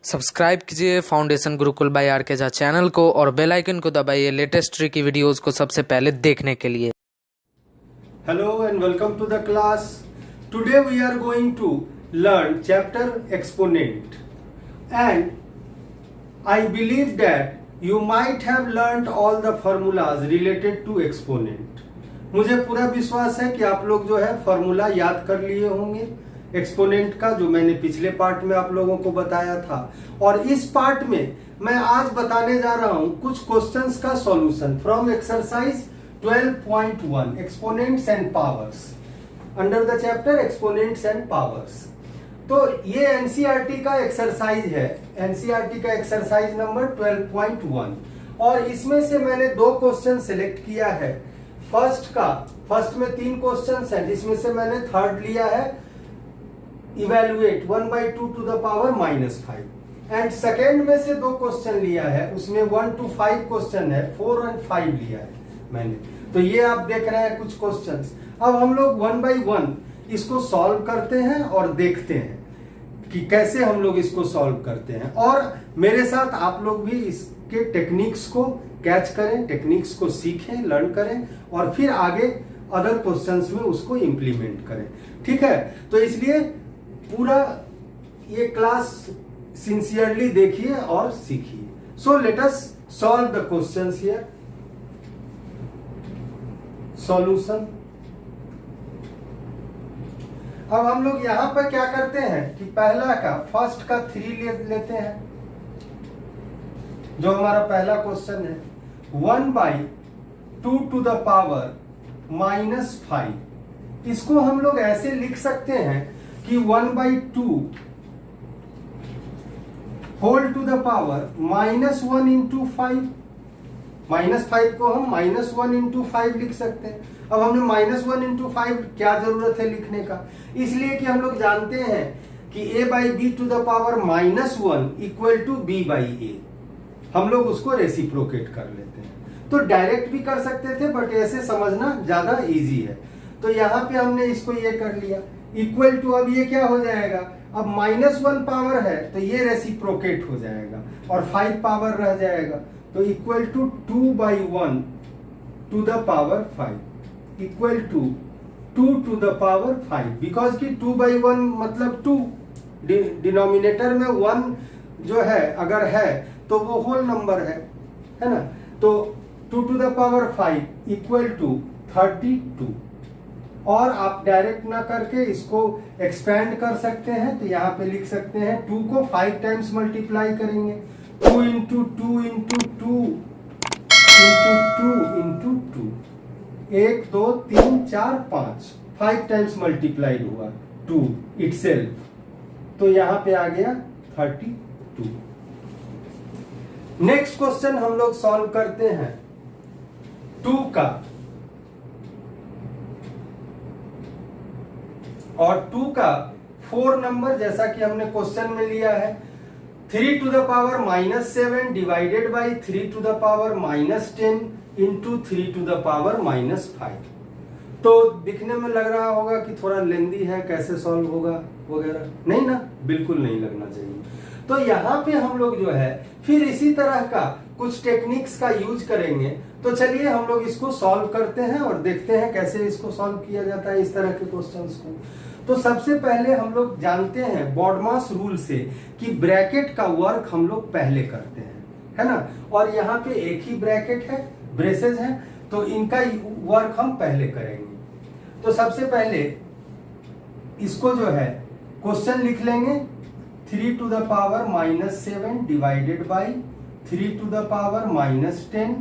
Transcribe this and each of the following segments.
Subscribe कीजिए foundation Gurukul bye are के Jha channel को और बेल आइकन को दबाइए लेटेस्ट ट्री की वीडियोस को सबसे पहले देखने के लिए। Hello and welcome to the class. Today we are going to learn chapter exponent, and I believe that you might have learned all the formulas related to exponent. मुझे पूरा विश्वास है कि आप लोग जो है फॉर्मूला याद कर लिए होंगे एक्सपोनेंट का, जो मैंने पिछले पार्ट में आप लोगों को बताया था। और इस पार्ट में मैं आज बताने जा रहा हूं कुछ क्वेश्चंस का solution from exercise 12.1 exponents and powers under the chapter exponents and powers. तो ये एनसीईआरटी का एक्सरसाइज है, एनसीईआरटी का एक्सरसाइज नंबर 12.1, और इसमें से मैंने दो क्वेश्चन सिलेक्ट किया है। फर्स्ट में 3 क्वेश्चन हैं, जिसमें से मैंने थर्ड लिया है evaluate 1/2 to the power -5, and second में से 2 क्वेश्चन लिया है, उसमें 1 to 5 क्वेश्चन है, 4 और 5 लिया है मैंने। तो ये आप देख रहे हैं कुछ क्वेश्चंस। अब हम लोग 1 by 1 इसको सॉल्व करते हैं और देखते हैं कि कैसे हम लोग इसको सॉल्व करते हैं, और मेरे साथ आप लोग भी इसके टेक्निक्स को कैच करें, टेक्निक्स को सीखें, लर्न करें, और फिर आगे अदर क्वेश्चंस में उसको इंप्लीमेंट करें। ठीक है, तो इसलिए पूरा ये क्लास सिंसियरली देखिए और सीखिए। So let us solve the questions here. Solution. अब हम लोग यहां पर क्या करते हैं कि पहला का फर्स्ट का 3 लेते हैं, जो हमारा पहला क्वेश्चन है 1/2 टू द पावर -5। इसको हम लोग ऐसे लिख सकते हैं कि 1/2 whole to the power -1 into 5। -5 को हम -1 इंटू 5 लिख सकते हैं। अब हमने -1 इंटू 5 क्या जरूरत है लिखने का, इसलिए कि हम लोग जानते हैं कि a/b to the power -1 equal to b/a। हम लोग उसको रेसिप्रोकेट कर लेते हैं। तो डायरेक्ट भी कर सकते थे, बट ऐसे समझना ज्यादा इजी है। तो यहां पे हमने इसको ये कर लिया इक्वल टू, अब ये क्या हो जाएगा, अब -1 पावर है तो ये रेसिप्रोकेट हो जाएगा और 5 पावर रह जाएगा, तो equal to 2/1 to the power 5 equal to 2 to the power 5, because कि 2/1 मतलब 2, डिनोमिनेटर में 1 जो है अगर है तो वो होल नंबर है ना। तो 2 to the power 5 equal to 32, और आप डायरेक्ट ना करके इसको एक्सपेंड कर सकते हैं। तो यहाँ पे लिख सकते हैं 2 को 5 टाइम्स मल्टीप्लाई करेंगे, 2 into 2 into 2 into 2 into 2, 1 2 3 4 5 times multiplied हुआ 2 इटसेल्फ, तो यहाँ पे आ गया 32। नेक्स्ट क्वेश्चन हम लोग सॉल्व करते हैं 2 का, और 2 का 4 नंबर जैसा कि हमने क्वेश्चन में लिया है 3 to the power -7 divided by 3 to the power -10 into 3 to the power -5। तो दिखने में लग रहा होगा कि थोड़ा लेंदी है, कैसे सॉल्व होगा वगैरह, नहीं ना, बिल्कुल नहीं लगना चाहिए। तो यहाँ पे हम लोग जो है फिर इसी तरह का कुछ टेक्निक्स का यूज करेंगे। तो चलिए हम लोग इसको सॉल्व करते हैं और देखते हैं कैसे इसको सॉल्व किया जाता है इस तरह के क्वेश्चंस को। तो सबसे पहले हम लोग जानते हैं बॉडमास रूल से कि ब्रैकेट का वर्क हम लोग पहले करते हैं, है ना। और यहाँ पे एक ही ब्रैकेट है, ब्रेसेस है, तो इनका वर्क हम पहले करेंगे। तो सबसे पहले इसको जो है क्वेश्चन लिख लेंगे 3 to the power -7 divided by 3 to the power -10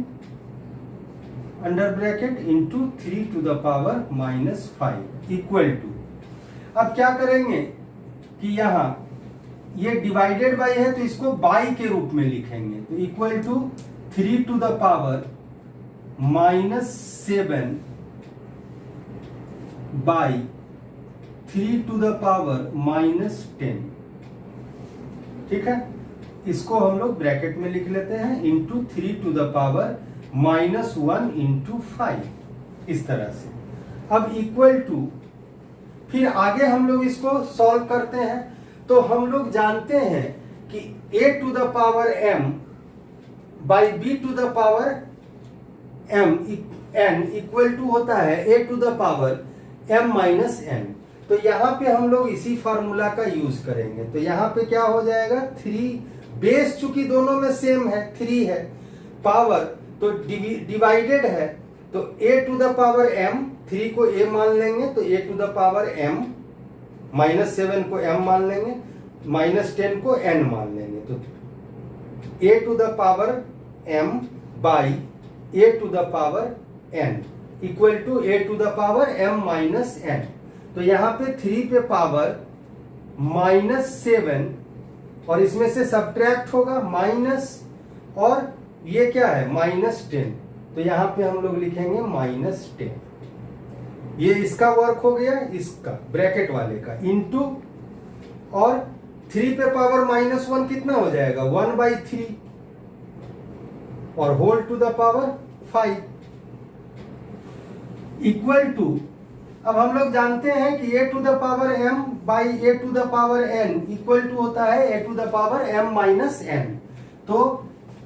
under bracket into 3 to the power -5 equal to. अब क्या करेंगे कि यहां ये डिवाइडेड बाई है तो इसको बाई के रूप में लिखेंगे, तो equal to 3 to the power -7 by 3 to the power -10। ठीक है, इसको हम लोग ब्रैकेट में लिख लेते हैं into 3 to the power -1 into 5, इस तरह से। अब इक्वल टू, फिर आगे हम लोग इसको सॉल्व करते हैं। तो हम लोग जानते हैं कि a to the power m by b to the power m n equal to होता है a to the power m minus n। तो यहां पे हम लोग इसी फार्मूला का यूज करेंगे। तो यहां पे क्या हो जाएगा, 3 बेस चूंकि दोनों में सेम है 3 है, पावर तो डिवाइडेड है, तो a to the power m, 3 को a मान लेंगे तो a to the power m, minus 7 को m मान लेंगे, माइनस 10 को n मान लेंगे। तो a to the power m by a to the power n equal to a to the power m minus n। तो यहां पे 3 पे पावर माइनस 7 और इसमें से सब्ट्रैक्ट होगा माइनस, और ये क्या है माइनस 10, तो यहां पे हम लोग लिखेंगे माइनस 10। ये इसका वर्क हो गया, इसका ब्रैकेट वाले का इनटू, और 3 पे पावर माइनस 1 कितना हो जाएगा 1/3 और whole to the power 5 equal to, अब हम लोग जानते हैं कि a to the power m by a to the power n equal to होता है a to the power m minus n। तो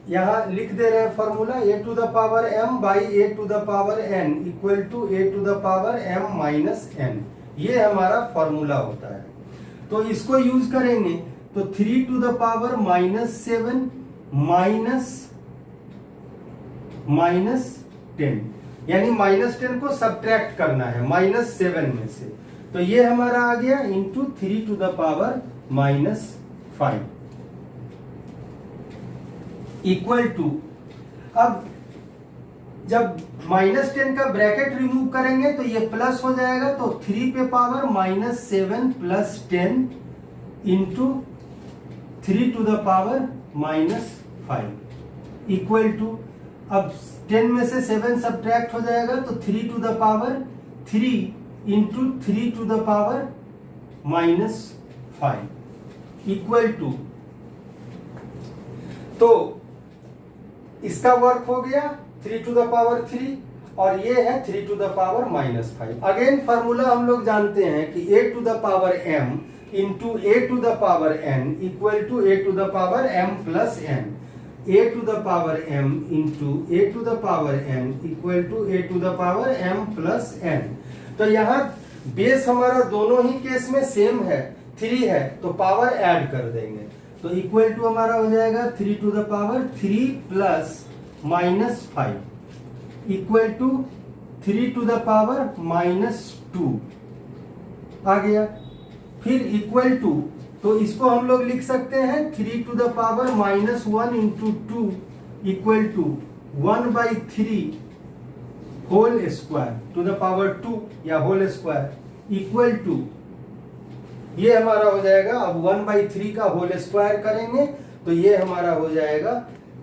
यहां लिख दे रहे हैं formula, a to the power m by a to the power n equal to a to the power m minus n। ये हमारा फॉर्मूला होता है। तो इसको यूज करेंगे तो 3 to the power minus 7 minus 10, यानी माइनस 10 को सब्ट्रैक्ट करना है माइनस 7 में से। तो ये हमारा आ गया into 3 to the power minus 5 equal to, अब जब माइनस 10 का ब्रैकेट रिमूव करेंगे तो ये प्लस हो जाएगा, तो 3 पे power minus 7 plus 10 into 3 to the power minus 5 equal to, अब 10 में से 7 सब्ट्रैक्ट हो जाएगा तो 3 to the power 3 into 3 to the power minus 5 equal to, तो इसका वर्क हो गया 3 टू द पावर 3 और ये है 3 to the power minus 5। Again formula हम लोग जानते हैं कि a to the power m into a to the power n equal to a to the power m plus n, a to the power m into a to the power n equal to a to the power m plus n। तो यहाँ base हमारा दोनों ही case में same है 3 है, तो power add कर देंगे, तो इक्वल टू हमारा हो जाएगा 3 to the power 3 plus minus 5 equal to 3 to the power minus 2 आ गया। फिर इक्वल टू, तो इसको हम लोग लिख सकते हैं 3 to the power minus 1 into 2 equal to 1/3 whole square to the power 2 या होल स्क्वायर इक्वल टू, ये हमारा हो जाएगा, अब 1/3 का होल स्क्वायर करेंगे तो ये हमारा हो जाएगा,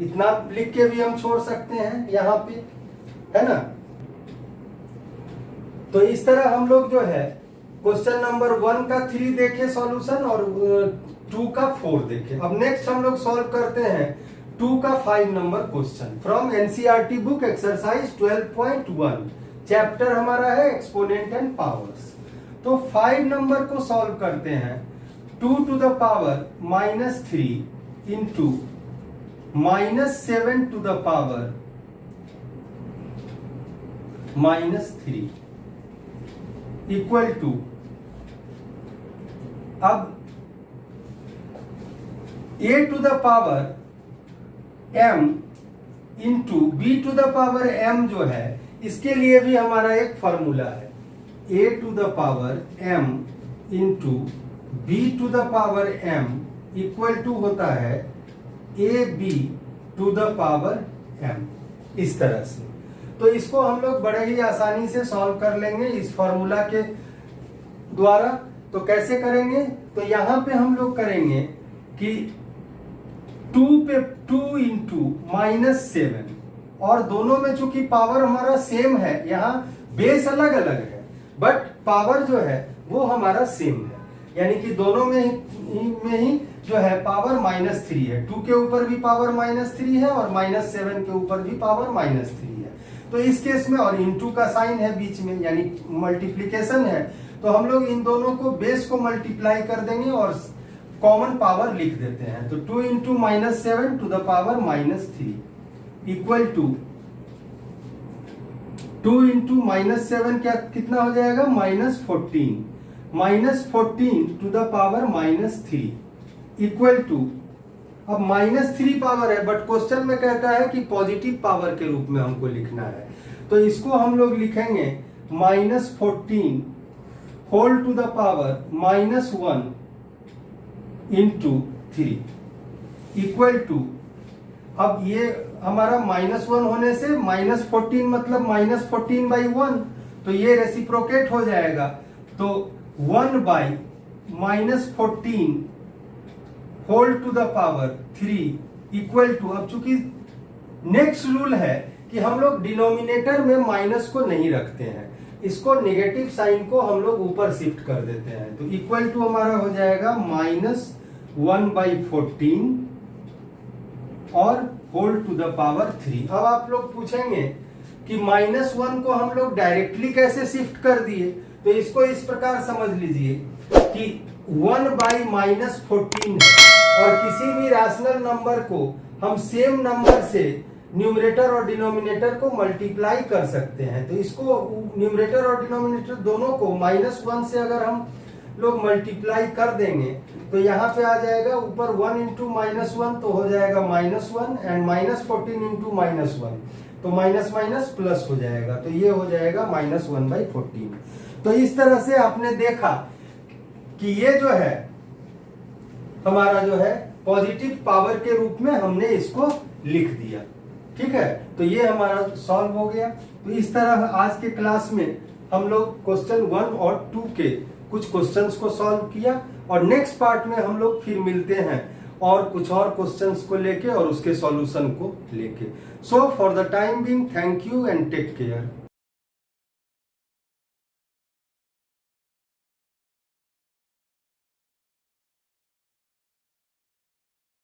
इतना लिख के भी हम छोड़ सकते हैं यहाँ पे, है ना। तो इस तरह हम लोग जो है क्वेश्चन नंबर 1 का 3 देखे सॉल्यूशन और 2 का 4 देखे। अब नेक्स्ट हम लोग सॉल्व करते हैं 2 का 5 number question from NCERT book exercise 12.1, chapter हमारा है एक्सपोनेंट एंड पावर्स। तो 5 नंबर को सॉल्व करते हैं, 2 to the power minus 3 into minus 7 to the power minus 3 equal to, अब a to the power m into b to the power m जो है, इसके लिए भी हमारा एक फॉर्मूला है, a to the power m into b to the power m equal to होता है ab to the power m, इस तरह से। तो इसको हम लोग बड़े ही आसानी से सॉल्व कर लेंगे इस फॉर्मूला के द्वारा। तो कैसे करेंगे, तो यहां पे हम लोग करेंगे कि 2 पे 2 इंटू माइनस 7, और दोनों में चूंकि पावर हमारा सेम है, यहाँ बेस अलग अलग है बट पावर जो है वो हमारा सेम है, यानी कि दोनों में ही जो है पावर -3 है, 2 के ऊपर भी पावर -3 है और -7 के ऊपर भी पावर -3 है। तो इस केस में, और इनटू का साइन है बीच में, यानी मल्टीप्लीकेशन है, तो हम लोग इन दोनों को बेस को मल्टीप्लाई कर देंगे और कॉमन पावर लिख देते हैं। तो 2 into -7 to the power -3 equal to 2 into -7 क्या कितना हो जाएगा, -14 to the power -3 equal to, अब -3 पावर है बट क्वेश्चन में कहता है कि पॉजिटिव पावर के रूप में हमको लिखना है, तो इसको हम लोग लिखेंगे -14 whole to the power -1 into 3 equal to, अब ये हमारा -1 होने से -14 मतलब -14/1, तो ये रेसिप्रोकेट हो जाएगा, तो 1/-14 whole to the power 3 equal to, अब चूंकि नेक्स्ट रूल है कि हम लोग डिनोमिनेटर में माइनस को नहीं रखते हैं, इसको नेगेटिव साइन को हम लोग ऊपर शिफ्ट कर देते हैं, तो इक्वल टू हमारा हो जाएगा -1/14 और होल टू द पावर 3। अब आप लोग पूछेंगे कि -1 को हम लोग डायरेक्टली कैसे शिफ्ट कर दिए, तो इसको इस प्रकार समझ लीजिए कि 1/-14 है और किसी भी रैशनल नंबर को हम सेम नंबर से न्यूमरेटर और डिनोमिनेटर को मल्टीप्लाई कर सकते हैं, तो इसको न्यूमरेटर और डिनोमिनेटर दोनों को -1 से अगर हम लोग मल्टीप्लाई कर देंगे तो यहाँ पे आ जाएगा ऊपर 1 इंटू -1 तो हो जाएगा -1 एंड -14 इंटू -1 तो माइनस माइनस प्लस हो जाएगा, तो ये हो जाएगा -1/14। तो इस तरह से आपने देखा कि ये जो है हमारा जो है पॉजिटिव पावर के रूप में हमने इसको लिख दिया, ठीक है। तो ये हमारा सॉल्व हो गया। तो इस तरह आज के क्लास में हम लोग क्वेश्चन 1 और 2 के कुछ क्वेश्चंस को सॉल्व किया और नेक्स्ट पार्ट में हम लोग फिर मिलते हैं और कुछ और क्वेश्चंस को लेके और उसके सॉल्यूशन को लेके। So for the time being thank you and take care.